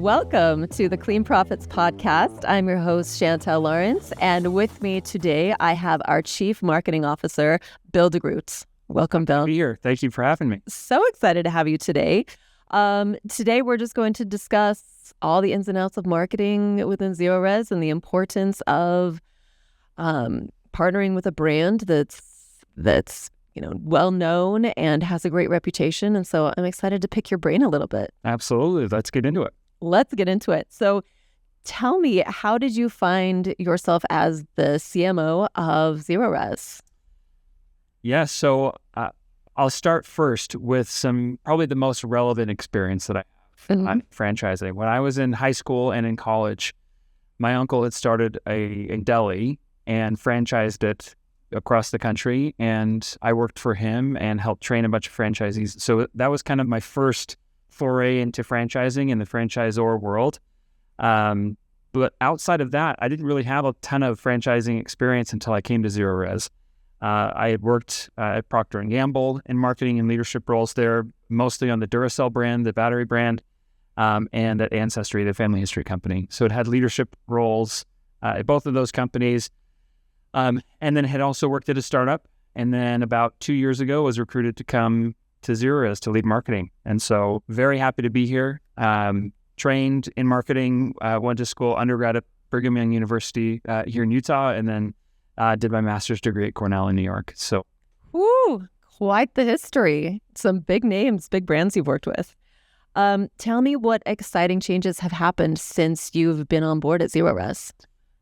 Welcome to the Clean Profits Podcast. I'm your host, Chantel Lawrence, and with me today, I have our Chief Marketing Officer, Bill Degroot. Welcome, Bill. Happy to be here. Thank you for having me. So excited to have you today. Today, we're just going to discuss all the ins and outs of marketing within Zerorez and the importance of partnering with a brand that's well known and has a great reputation. And so I'm excited to pick your brain a little bit. Absolutely. Let's get into it. Let's get into it. So tell me, how did you find yourself as the CMO of Zerorez? Yeah, so I'll start first with probably the most relevant experience that I have on franchising. When I was in high school and in college, my uncle had started a deli and franchised it across the country, and I worked for him and helped train a bunch of franchisees. So that was kind of my first foray into franchising in the franchisor world. But outside of that, I didn't really have a ton of franchising experience until I came to Zerorez. I had worked at Procter & Gamble in marketing and leadership roles there, mostly on the Duracell brand, the battery brand, and at Ancestry, the family history company. So it had leadership roles at both of those companies. And then had also worked at a startup. And then about 2 years ago was recruited to come to Zerorez to lead marketing. And so very happy to be here. Trained in marketing, went to school undergrad at Brigham Young University here in Utah, and then did my master's degree at Cornell in New York. So, Woo, quite the history. Some big names, big brands you've worked with. Tell me what exciting changes have happened since you've been on board at Zerorez.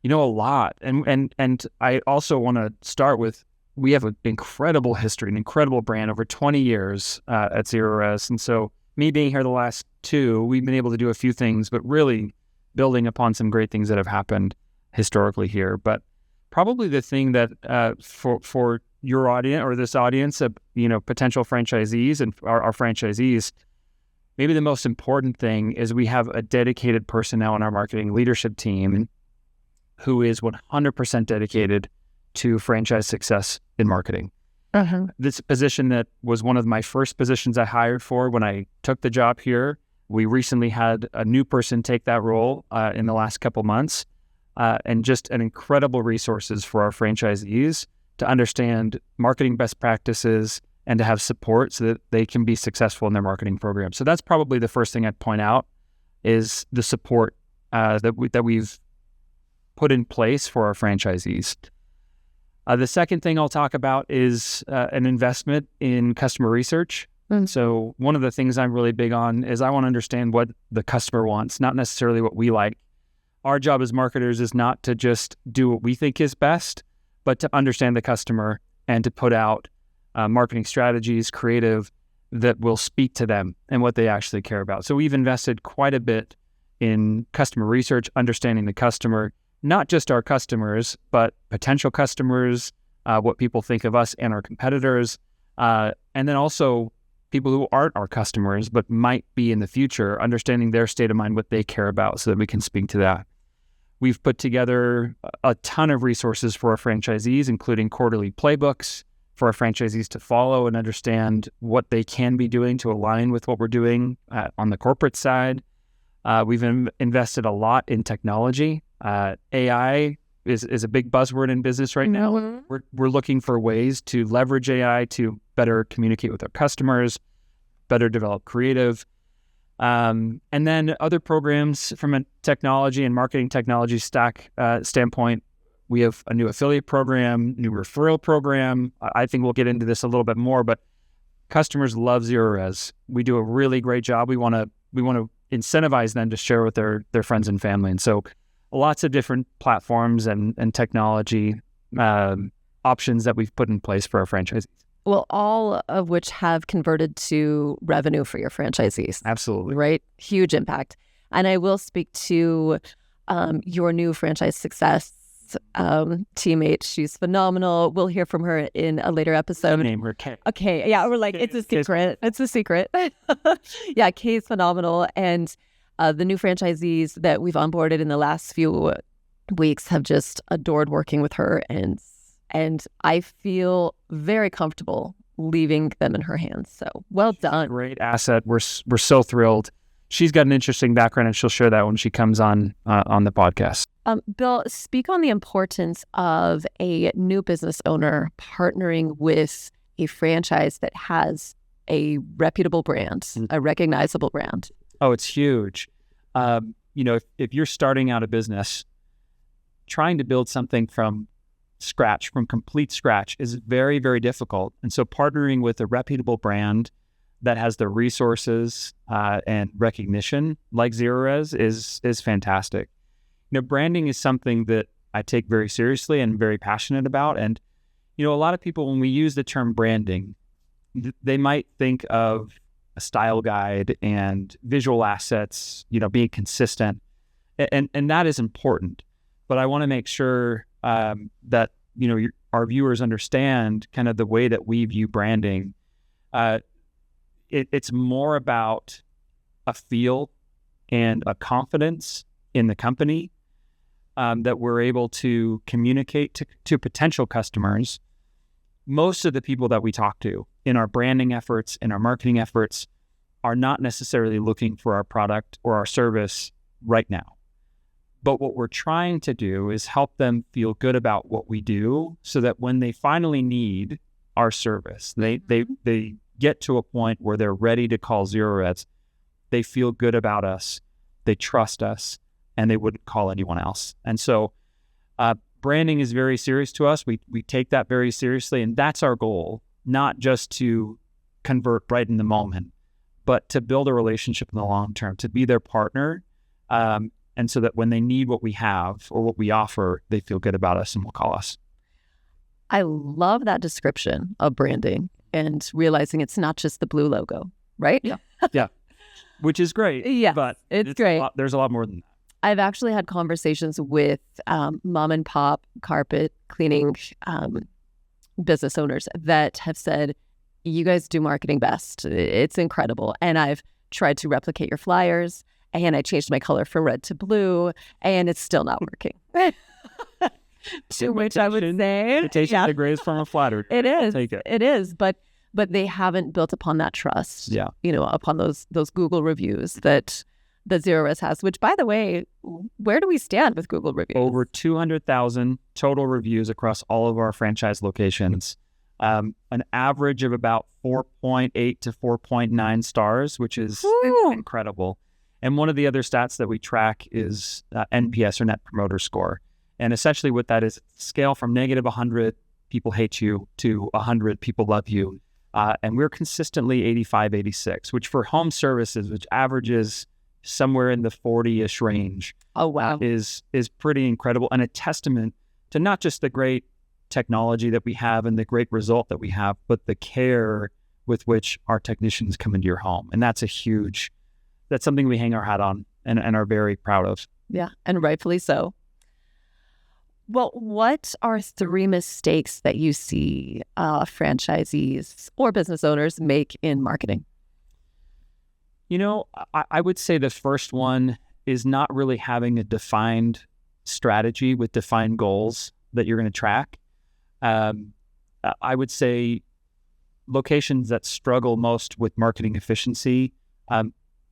a lot. And I also want to start with, we have an incredible history, an incredible brand over 20 years at Zerorez. And so me being here the last 2, we've been able to do a few things, but really building upon some great things that have happened historically here. But probably the thing that for your audience or this audience of, potential franchisees and our franchisees, maybe the most important thing is we have a dedicated person now in our marketing leadership team who is 100% dedicated to franchise success in marketing. This position that was one of my first positions I hired for when I took the job here. We recently had a new person take that role in the last couple months, and just an incredible resources for our franchisees to understand marketing best practices and to have support so that they can be successful in their marketing program. So that's probably the first thing I'd point out is the support that we've put in place for our franchisees. The second thing I'll talk about is an investment in customer research. So one of the things I'm really big on is I want to understand what the customer wants, not necessarily what we like. Our job as marketers is not to just do what we think is best, but to understand the customer and to put out marketing strategies, creative, that will speak to them and what they actually care about. So we've invested quite a bit in customer research, understanding the customer, not just our customers, but potential customers, what people think of us and our competitors, and then also people who aren't our customers, but might be in the future, understanding their state of mind, what they care about so that we can speak to that. We've put together a ton of resources for our franchisees, including quarterly playbooks for our franchisees to follow and understand what they can be doing to align with what we're doing on the corporate side. We've invested a lot in technology. AI is a big buzzword in business right now. We're looking for ways to leverage AI to better communicate with our customers, better develop creative. And then other programs from a technology and marketing technology stack standpoint, we have a new affiliate program, new referral program. I think we'll get into this a little bit more, but customers love Zerorez. We do a really great job. We want to incentivize them to share with their friends and family. And so lots of different platforms and technology options that we've put in place for our franchisees. Well, all of which have converted to revenue for your franchisees. Absolutely. Right? Huge impact. And I will speak to your new franchise success teammate. She's phenomenal. We'll hear from her in a later episode. Name her Kay. Okay. Yeah. We're like, it's a secret. It's a secret. Yeah. Kay's phenomenal. And the new franchisees that we've onboarded in the last few weeks have just adored working with her. And I feel very comfortable leaving them in her hands. So well done. Great asset. We're so thrilled. she's got an interesting background, and she'll share that when she comes on the podcast. Bill, speak on the importance of a new business owner partnering with a franchise that has a reputable brand, a recognizable brand. Oh, it's huge. If you're starting out a business, trying to build something from scratch, from complete scratch, is very, very difficult. And so partnering with a reputable brand that has the resources and recognition like Zerorez is fantastic. Branding is something that I take very seriously and very passionate about. And, a lot of people, when we use the term branding, they might think of a style guide and visual assets, being consistent. And that is important. But I want to make sure that, our viewers understand kind of the way that we view branding. It's more about a feel and a confidence in the company that we're able to communicate to potential customers. Most of the people that we talk to in our branding efforts, in our marketing efforts, are not necessarily looking for our product or our service right now. But what we're trying to do is help them feel good about what we do so that when they finally need our service, they get to a point where they're ready to call Zerorez, they feel good about us, they trust us, and they wouldn't call anyone else. And so branding is very serious to us. We take that very seriously, and that's our goal, not just to convert right in the moment, but to build a relationship in the long term, to be their partner, and so that when they need what we have or what we offer, they feel good about us and will call us. I love that description of branding and realizing it's not just the blue logo, right? Yeah, which is great. Yeah, but it's great. There's a lot more than that. I've actually had conversations with mom and pop carpet cleaning business owners that have said, you guys do marketing best. It's incredible. And I've tried to replicate your flyers, and I changed my color from red to blue, and it's still not working. To which I would say, imitation degrades from a flattered. It is. Take it. It is. But they haven't built upon that trust. Yeah. Upon those Google reviews that Zerorez has, which, by the way, where do we stand with Google reviews? Over 200,000 total reviews across all of our franchise locations. An average of about 4.8 to 4.9 stars, which is incredible. And one of the other stats that we track is NPS, or Net Promoter Score. And essentially what that is, scale from negative 100, people hate you, to 100, people love you. And we're consistently 85, 86, which for home services, which averages somewhere in the 40-ish range. Oh, wow. Is pretty incredible, and a testament to not just the great technology that we have and the great result that we have, but the care with which our technicians come into your home. And that's something we hang our hat on and are very proud of. Yeah, and rightfully so. Well, what are 3 mistakes that you see franchisees or business owners make in marketing? I would say the first one is not really having a defined strategy with defined goals that you're going to track. I would say locations that struggle most with marketing efficiency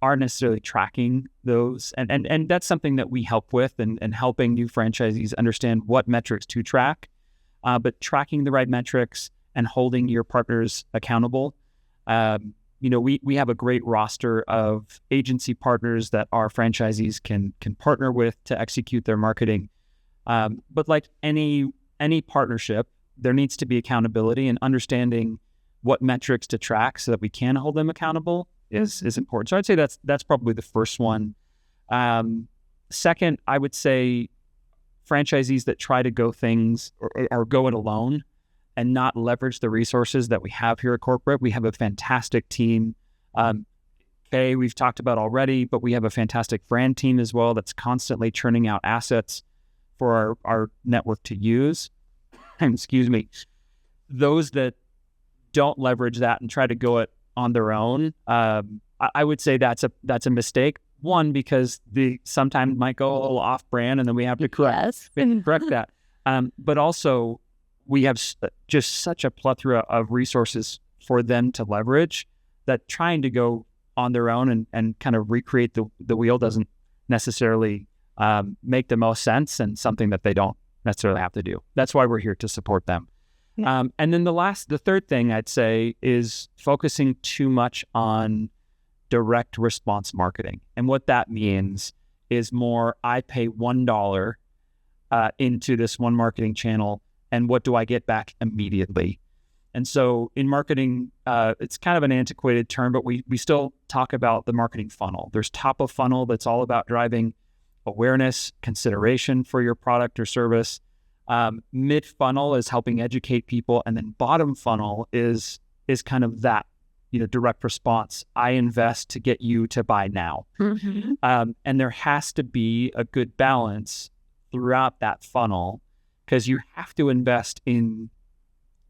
aren't necessarily tracking those. And that's something that we help with and helping new franchisees understand what metrics to track, but tracking the right metrics and holding your partners accountable. We have a great roster of agency partners that our franchisees can partner with to execute their marketing. But like any partnership, there needs to be accountability, and understanding what metrics to track so that we can hold them accountable is important. So I'd say that's probably the first one. Second, I would say franchisees that try to go things or go it alone and not leverage the resources that we have here at corporate. We have a fantastic team. We've talked about already, but we have a fantastic brand team as well that's constantly churning out assets for our network to use. Excuse me. Those that don't leverage that and try to go it on their own, I would say that's a mistake. One, because they sometimes might go a little off brand, and then we have to correct that. But also, we have just such a plethora of resources for them to leverage that trying to go on their own and kind of recreate the wheel doesn't necessarily make the most sense, and something that they don't necessarily have to do. That's why we're here to support them. Yeah. And then the third thing I'd say is focusing too much on direct response marketing. And what that means is more, I pay $1 into this one marketing channel, and what do I get back immediately? And so in marketing, it's kind of an antiquated term, but we still talk about the marketing funnel. There's top of funnel that's all about driving awareness, consideration for your product or service. Mid funnel is helping educate people, and then bottom funnel is kind of that, direct response. I invest to get you to buy now. Mm-hmm. And there has to be a good balance throughout that funnel, because you have to invest in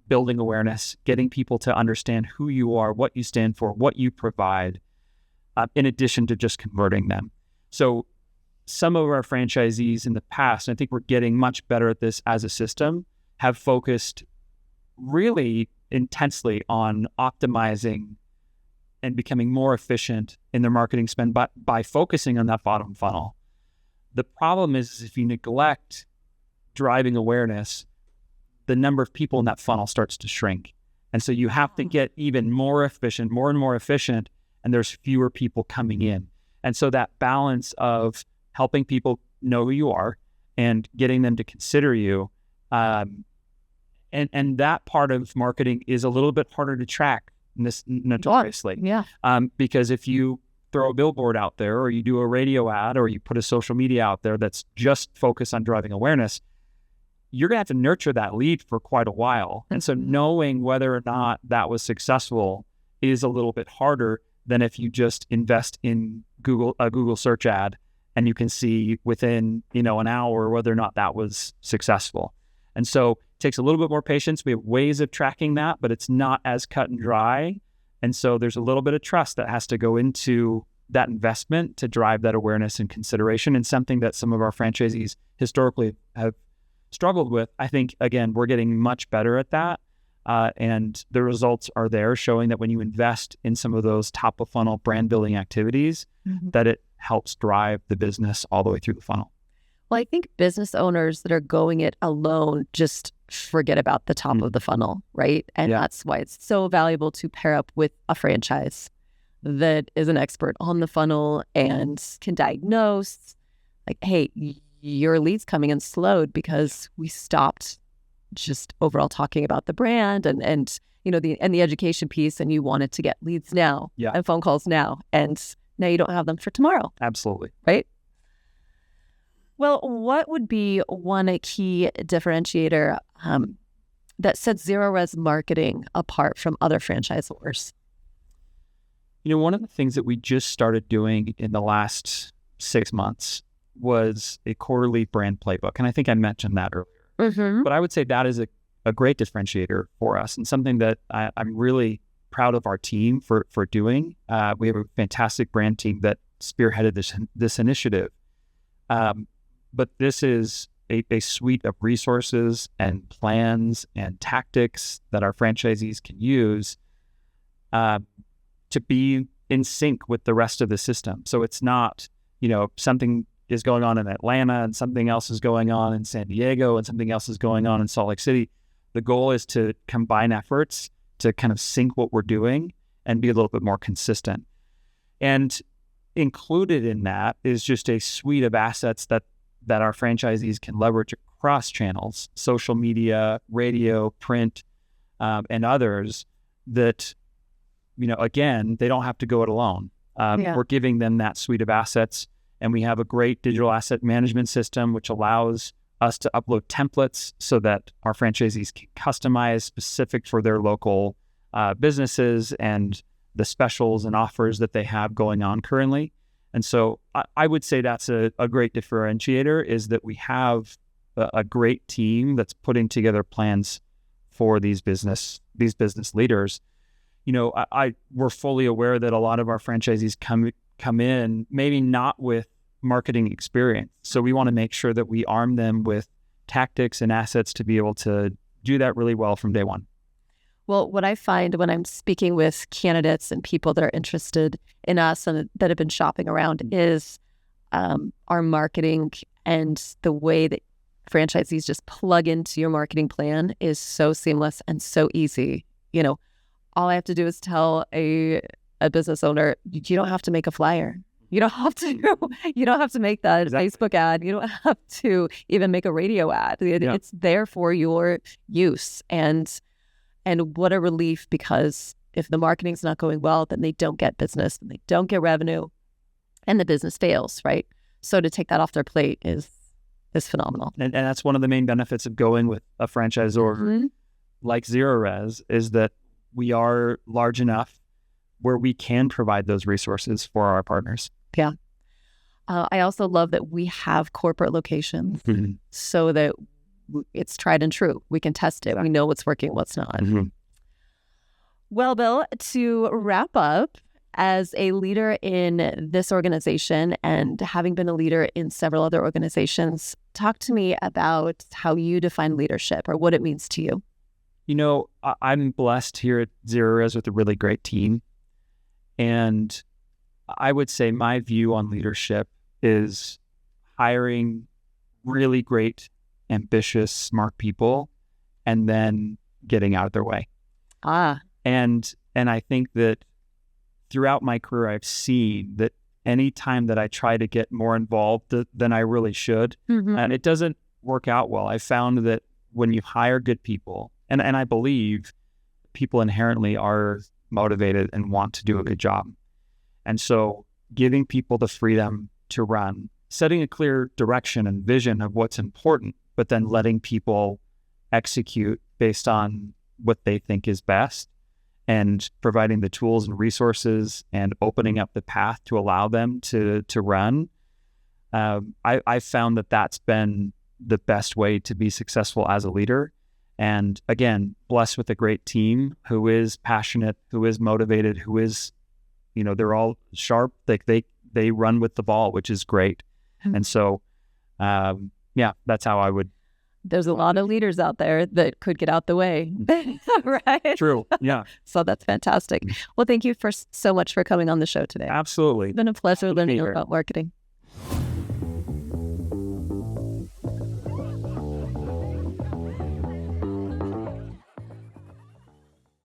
building awareness, getting people to understand who you are, what you stand for, what you provide, in addition to just converting them. So some of our franchisees in the past, and I think we're getting much better at this as a system, have focused really intensely on optimizing and becoming more efficient in their marketing spend by focusing on that bottom funnel. The problem is if you neglect driving awareness, the number of people in that funnel starts to shrink. And so you have to get even more efficient, more and more efficient, and there's fewer people coming in. And so that balance of helping people know who you are and getting them to consider you, and that part of marketing is a little bit harder to track, notoriously. Yeah. Because if you throw a billboard out there, or you do a radio ad, or you put a social media out there that's just focused on driving awareness, you're going to have to nurture that lead for quite a while. And so knowing whether or not that was successful is a little bit harder than if you just invest in a Google search ad, and you can see within, an hour whether or not that was successful. And so it takes a little bit more patience. We have ways of tracking that, but it's not as cut and dry. And so there's a little bit of trust that has to go into that investment to drive that awareness and consideration, and something that some of our franchisees historically have struggled with. I think, again, we're getting much better at that. And the results are there, showing that when you invest in some of those top of funnel brand building activities, that it helps drive the business all the way through the funnel. Well, I think business owners that are going it alone just forget about the top of the funnel, right? And that's why it's so valuable to pair up with a franchise that is an expert on the funnel and can diagnose, like, hey, your lead's coming in slowed because we stopped just overall talking about the brand and the education piece, and you wanted to get leads now and phone calls now, and now you don't have them for tomorrow. Absolutely. Right? Well, what would be one key differentiator that sets Zerorez marketing apart from other franchisors? One of the things that we just started doing in the last 6 months was a quarterly brand playbook. And I think I mentioned that earlier. But I would say that is a great differentiator for us, and something that I'm really proud of our team for doing. We have a fantastic brand team that spearheaded this initiative. But this is a suite of resources and plans and tactics that our franchisees can use to be in sync with the rest of the system. So it's not, something is going on in Atlanta and something else is going on in San Diego and something else is going on in Salt Lake City. The goal is to combine efforts to kind of sync what we're doing and be a little bit more consistent. And included in that is just a suite of assets that our franchisees can leverage across channels, social media, radio, print, and others that, again, they don't have to go it alone. We're giving them that suite of assets, and we have a great digital asset management system, which allows us to upload templates so that our franchisees can customize specific for their local businesses and the specials and offers that they have going on currently. And so I would say that's a great differentiator, is that we have a great team that's putting together plans for these business leaders. We're fully aware that a lot of our franchisees come in maybe not with marketing experience. So we want to make sure that we arm them with tactics and assets to be able to do that really well from day one. Well, what I find when I'm speaking with candidates and people that are interested in us and that have been shopping around is our marketing and the way that franchisees just plug into your marketing plan is so seamless and so easy. You know, all I have to do is tell a business owner, you don't have to make a flyer. You don't have to make that Facebook ad. You don't have to even make a radio ad. It's there for your use. And what a relief, because if the marketing's not going well, then they don't get business and they don't get revenue and the business fails, right? So to take that off their plate is phenomenal. And that's one of the main benefits of going with a franchisor like Zerorez is that we are large enough where we can provide those resources for our partners. Yeah. I also love that we have corporate locations so that it's tried and true. We can test it. We know what's working, what's not. Well, Bill, to wrap up, as a leader in this organization and having been a leader in several other organizations, talk to me about how you define leadership or what it means to you. You know, I'm blessed here at Zerorez with a really great team. And I would say my view on leadership is hiring really great, ambitious, smart people and then getting out of their way. And I think that throughout my career, I've seen that any time that I try to get more involved than I really should, and it doesn't work out well. I found that when you hire good people, and I believe people inherently are motivated and want to do a good job. And so giving people the freedom to run, setting a clear direction and vision of what's important, but then letting people execute based on what they think is best, and providing the tools and resources and opening up the path to allow them to run. I found that that's been the best way to be successful as a leader. And again, blessed with a great team who is passionate, who is motivated, who is, you know, they're all sharp. They run with the ball, which is great. And so, that's how I would. There's a lot of leaders out there that could get out the way, right? True. Yeah. So that's fantastic. Well, thank you so much for coming on the show today. Absolutely. It's been a pleasure learning about marketing.